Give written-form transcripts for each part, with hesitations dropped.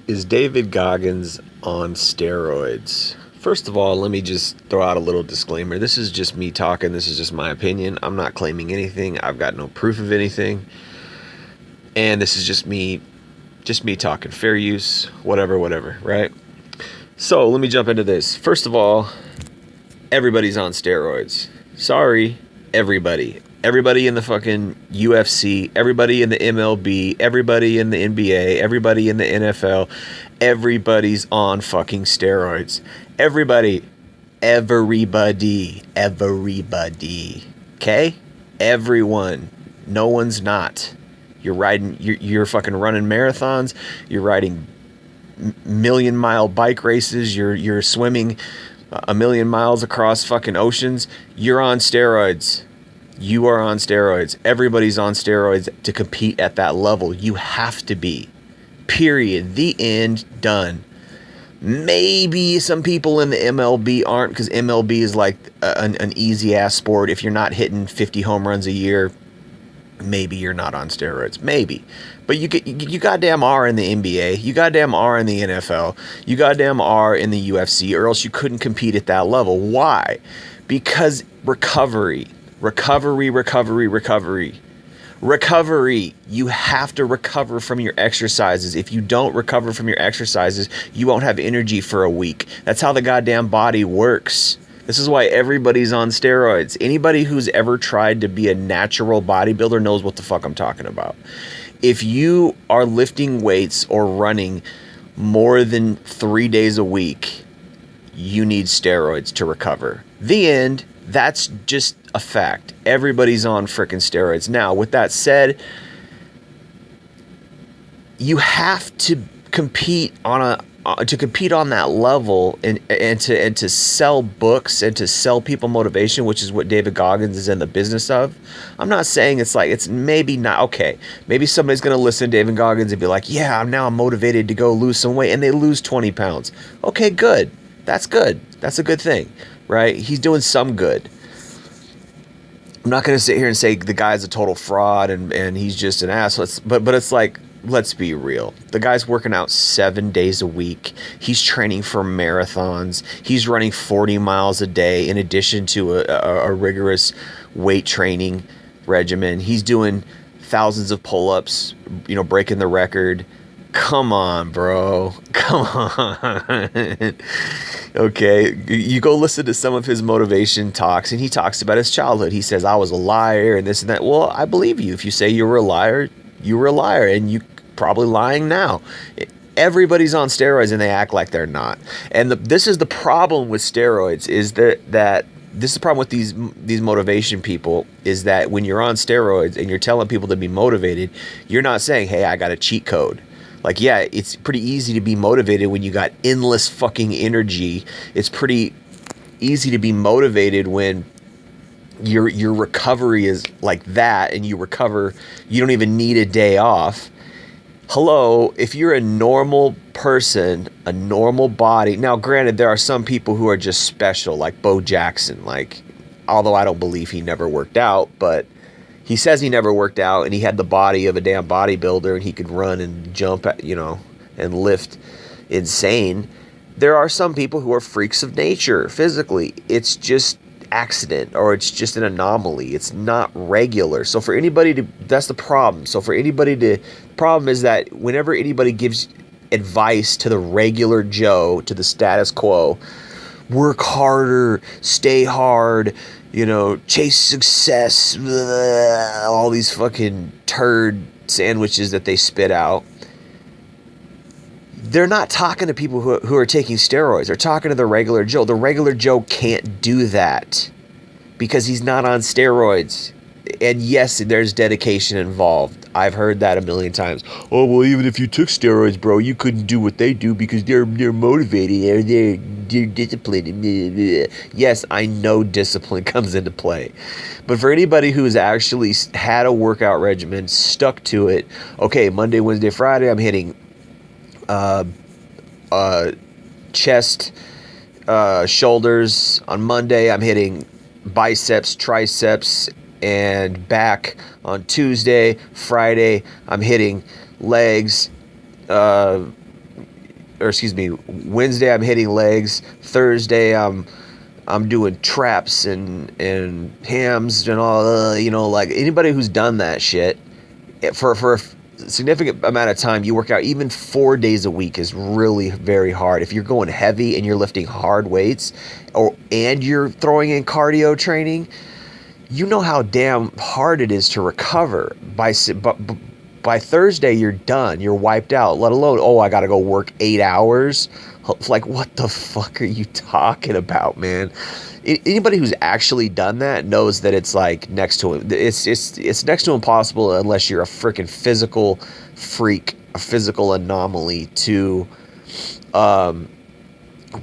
Is David Goggins on steroids? First of all, let me just throw out a little disclaimer. This is just me talking. This is just my opinion. I'm not claiming anything. I've got no proof of anything. And this is just me talking. Fair use, whatever, right? So, let me jump into this. First of all, everybody's on steroids. Sorry, everybody. Everybody in the fucking UFC, everybody in the MLB, everybody in the NBA, everybody in the NFL, everybody's on fucking steroids. Everybody. Okay? Everyone. No one's not. You're fucking running marathons, you're riding million-mile bike races, you're swimming a million miles across fucking oceans. You're on steroids. You are on steroids. Everybody's on steroids to compete at that level. You have to be. Period. The end. Done. Maybe some people in the MLB aren't, because MLB is like an easy ass sport. If you're not hitting 50 home runs a year, maybe you're not on steroids. Maybe. But you goddamn are in the NBA. You goddamn are in the NFL. You goddamn are in the UFC, or else you couldn't compete at that level. Why? Because recovery. You have to recover from your exercises. If you don't recover from your exercises, you won't have energy for a week. That's how the goddamn body works. This is why everybody's on steroids. Anybody who's ever tried to be a natural bodybuilder knows what the fuck I'm talking about. If you are lifting weights or running more than 3 days a week, you need steroids to recover. The end. That's just a fact. Everybody's on frickin' steroids. Now, with that said, you have to compete on that level and to sell books and to sell people motivation, which is what David Goggins is in the business of. I'm not saying it's maybe not okay. Maybe somebody's gonna listen to David Goggins and be like, yeah, I'm motivated to go lose some weight, and they lose 20 pounds. Okay, good. That's good. That's a good thing, right? He's doing some good. I'm not going to sit here and say the guy's a total fraud and he's just an asshole. But it's like, let's be real. The guy's working out 7 days a week. He's training for marathons. He's running 40 miles a day in addition to a rigorous weight training regimen. He's doing thousands of pull-ups, breaking the record. Come on, bro. Come on. Okay. You go listen to some of his motivation talks, and he talks about his childhood. He says, I was a liar and this and that. Well, I believe you. If you say you were a liar, and you probably lying now. Everybody's on steroids and they act like they're not. And this is the problem with steroids, is that this is the problem with these motivation people, is that when you're on steroids and you're telling people to be motivated, you're not saying, hey, I got a cheat code. Like, yeah, it's pretty easy to be motivated when you got endless fucking energy. It's pretty easy to be motivated when your recovery is like that, and you recover, you don't even need a day off. Hello, if you're a normal person, a normal body. Now, granted, there are some people who are just special, like Bo Jackson. Like, although I don't believe he never worked out, but he says he never worked out, and he had the body of a damn bodybuilder, and he could run and jump, and lift insane. There are some people who are freaks of nature physically. It's just accident, or it's just an anomaly. It's not regular. So for anybody that's the problem. The problem is that whenever anybody gives advice to the regular Joe, to the status quo, work harder, stay hard, chase success, blah, all these fucking turd sandwiches that they spit out. They're not talking to people who are taking steroids. They're talking to the regular Joe. The regular Joe can't do that because he's not on steroids. And yes, there's dedication involved. I've heard that a million times. Oh, well, even if you took steroids, bro, you couldn't do what they do because they're motivated, they're disciplined. Yes, I know discipline comes into play. But for anybody who's actually had a workout regimen, stuck to it, okay, Monday, Wednesday, Friday, I'm hitting chest, shoulders. On Monday, I'm hitting biceps, triceps, and back. On Tuesday, Friday, I'm hitting legs, or excuse me, Wednesday I'm hitting legs. Thursday I'm doing traps and hams and all. Like anybody who's done that shit for a significant amount of time, you work out. Even 4 days a week is really very hard. If you're going heavy and you're lifting hard weights, and you're throwing in cardio training, you know how damn hard it is to recover. By Thursday, you're done. You're wiped out. Let alone, oh, I got to go work 8 hours. Like, what the fuck are you talking about, man? Anybody who's actually done that knows that it's like next to it's next to impossible unless you're a freaking physical freak, a physical anomaly to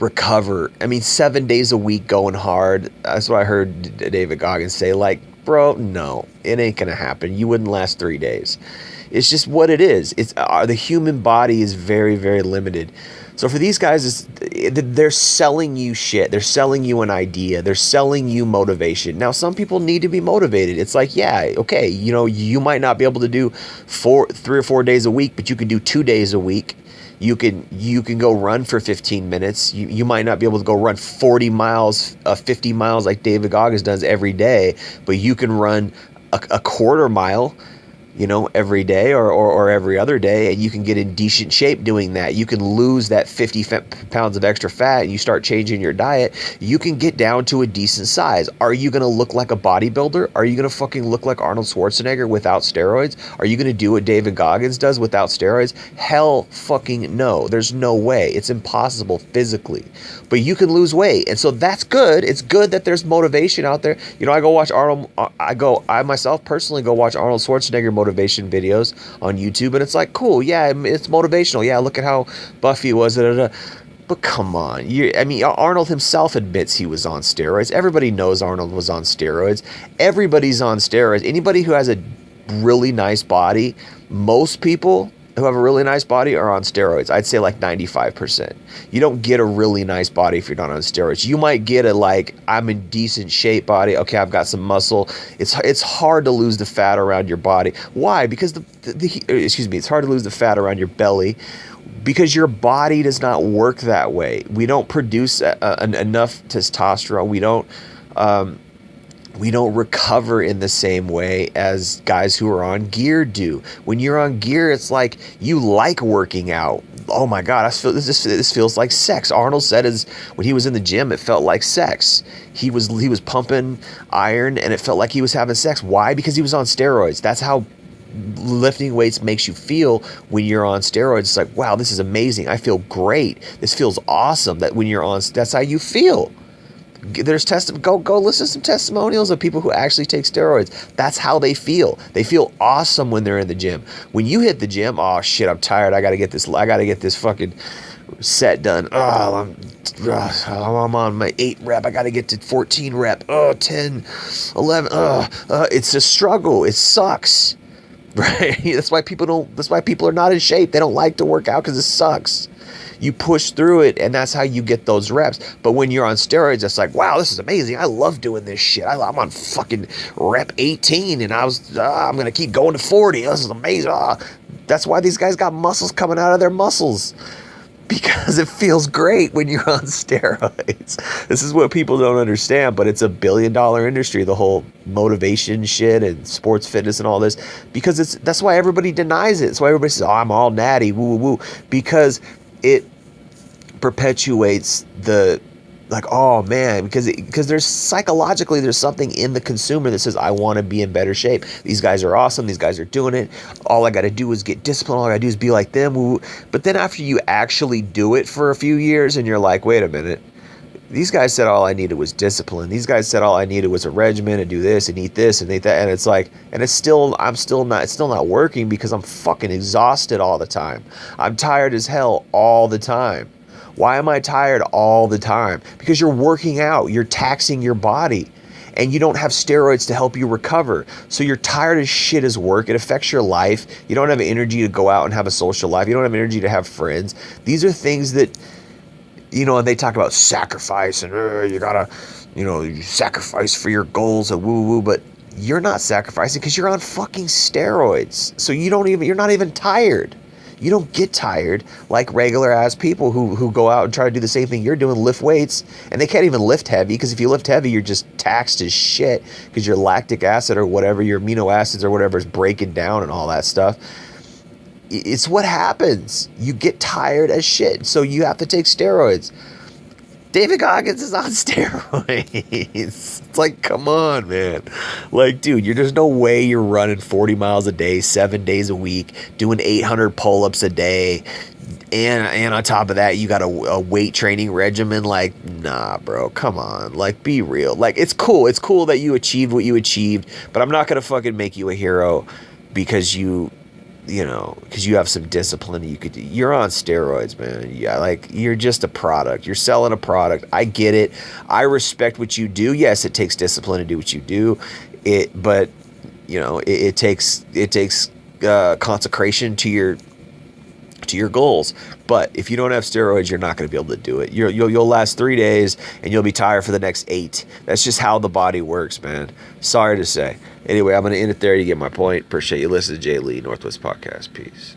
recover. I mean, 7 days a week going hard. That's what I heard David Goggins say. Like, bro, no, it ain't gonna happen. You wouldn't last 3 days. It's just what it is. It's the human body is very, very limited. So for these guys, they're selling you shit. They're selling you an idea. They're selling you motivation. Now, some people need to be motivated. It's like, yeah, okay, you might not be able to do 3 or 4 days a week, but you can do 2 days a week. You can go run for 15 minutes. You might not be able to go run 40 miles, 50 miles like David Goggins does every day, but you can run a quarter mile, every day or every other day, and you can get in decent shape doing that. You can lose that 50 pounds of extra fat and you start changing your diet. You can get down to a decent size. Are you going to look like a bodybuilder? Are you going to fucking look like Arnold Schwarzenegger without steroids? Are you going to do what David Goggins does without steroids? Hell fucking no. There's no way. It's impossible physically. But you can lose weight. And so that's good. It's good that there's motivation out there. I go watch I myself personally go watch Arnold Schwarzenegger motivation videos on YouTube, and it's like, cool, yeah, it's motivational. Yeah, look at how buff he was. But come on, Arnold himself admits he was on steroids. Everybody knows Arnold was on steroids. Everybody's on steroids. Anybody who has a really nice body, most people who have a really nice body are on steroids. I'd say like 95%. You don't get a really nice body if you're not on steroids. You might get I'm in decent shape body. Okay, I've got some muscle. It's hard to lose the fat around your body. Why? Because it's hard to lose the fat around your belly because your body does not work that way. We don't produce enough testosterone. We don't recover in the same way as guys who are on gear do. When you're on gear, it's like you like working out. Oh my God, this feels like sex. Arnold said when he was in the gym, it felt like sex. He was pumping iron and it felt like he was having sex. Why? Because he was on steroids. That's how lifting weights makes you feel when you're on steroids. It's like, wow, this is amazing. I feel great. This feels awesome. That when you're on, that's how you feel. There's go listen to some testimonials of people who actually take steroids. That's how they feel. They feel awesome when they're in the gym. When you hit the gym, oh shit, I'm tired. I gotta get this fucking set done. I'm on my 8 rep. I gotta get to 14 rep. 10, 11. It's a struggle. It sucks. Right? That's why people are not in shape. They don't like to work out because it sucks. You push through it, and that's how you get those reps. But when you're on steroids, it's like, wow, this is amazing. I love doing this shit. I'm on fucking rep 18, and I'm going to keep going to 40. This is amazing. That's why these guys got muscles coming out of their muscles. Because it feels great when you're on steroids. This is what people don't understand, but it's a $1 billion industry, the whole motivation shit and sports fitness and all this. Because that's why everybody denies it. That's why everybody says, oh, I'm all natty, woo, woo, woo. Because it perpetuates oh man, because there's psychologically there's something in the consumer that says, I want to be in better shape. These guys are awesome. These guys are doing it. All I got to do is get disciplined. All I got to do is be like them. Woo. But then after you actually do it for a few years and you're like, wait a minute, these guys said all I needed was discipline. These guys said all I needed was a regimen and do this and eat this and eat that. And it's like, and it's still not working because I'm fucking exhausted all the time. I'm tired as hell all the time. Why am I tired all the time? Because you're working out, you're taxing your body, and you don't have steroids to help you recover. So you're tired as shit as work. It affects your life. You don't have energy to go out and have a social life. You don't have energy to have friends. These are things that, and they talk about sacrifice and you gotta, you sacrifice for your goals and woo woo, but you're not sacrificing because you're on fucking steroids. So you're not even tired. You don't get tired like regular ass people who go out and try to do the same thing you're doing, lift weights, and they can't even lift heavy, because if you lift heavy, you're just taxed as shit, because your lactic acid or whatever, your amino acids or whatever is breaking down and all that stuff. It's what happens. You get tired as shit, so you have to take steroids. David Goggins is on steroids. It's like, come on, man. Like, dude, there's no way you're running 40 miles a day, 7 days a week, doing 800 pull-ups a day, and on top of that, you got a weight training regimen. Like, nah, bro, come on. Like, be real. Like, it's cool. It's cool that you achieved what you achieved, but I'm not going to fucking make you a hero because because you have some discipline. You're on steroids, man. Yeah, like, you're just a product. You're selling a product. I get it. I respect what you do. Yes, it takes discipline to do what you do. But it takes consecration to your goals. But if you don't have steroids, you're not going to be able to do it. You'll last 3 days and you'll be tired for the next 8. That's just how the body works, man. Sorry to say. Anyway, I'm going to end it there to get my point. Appreciate you listening to Jay Lee, Northwest Podcast. Peace.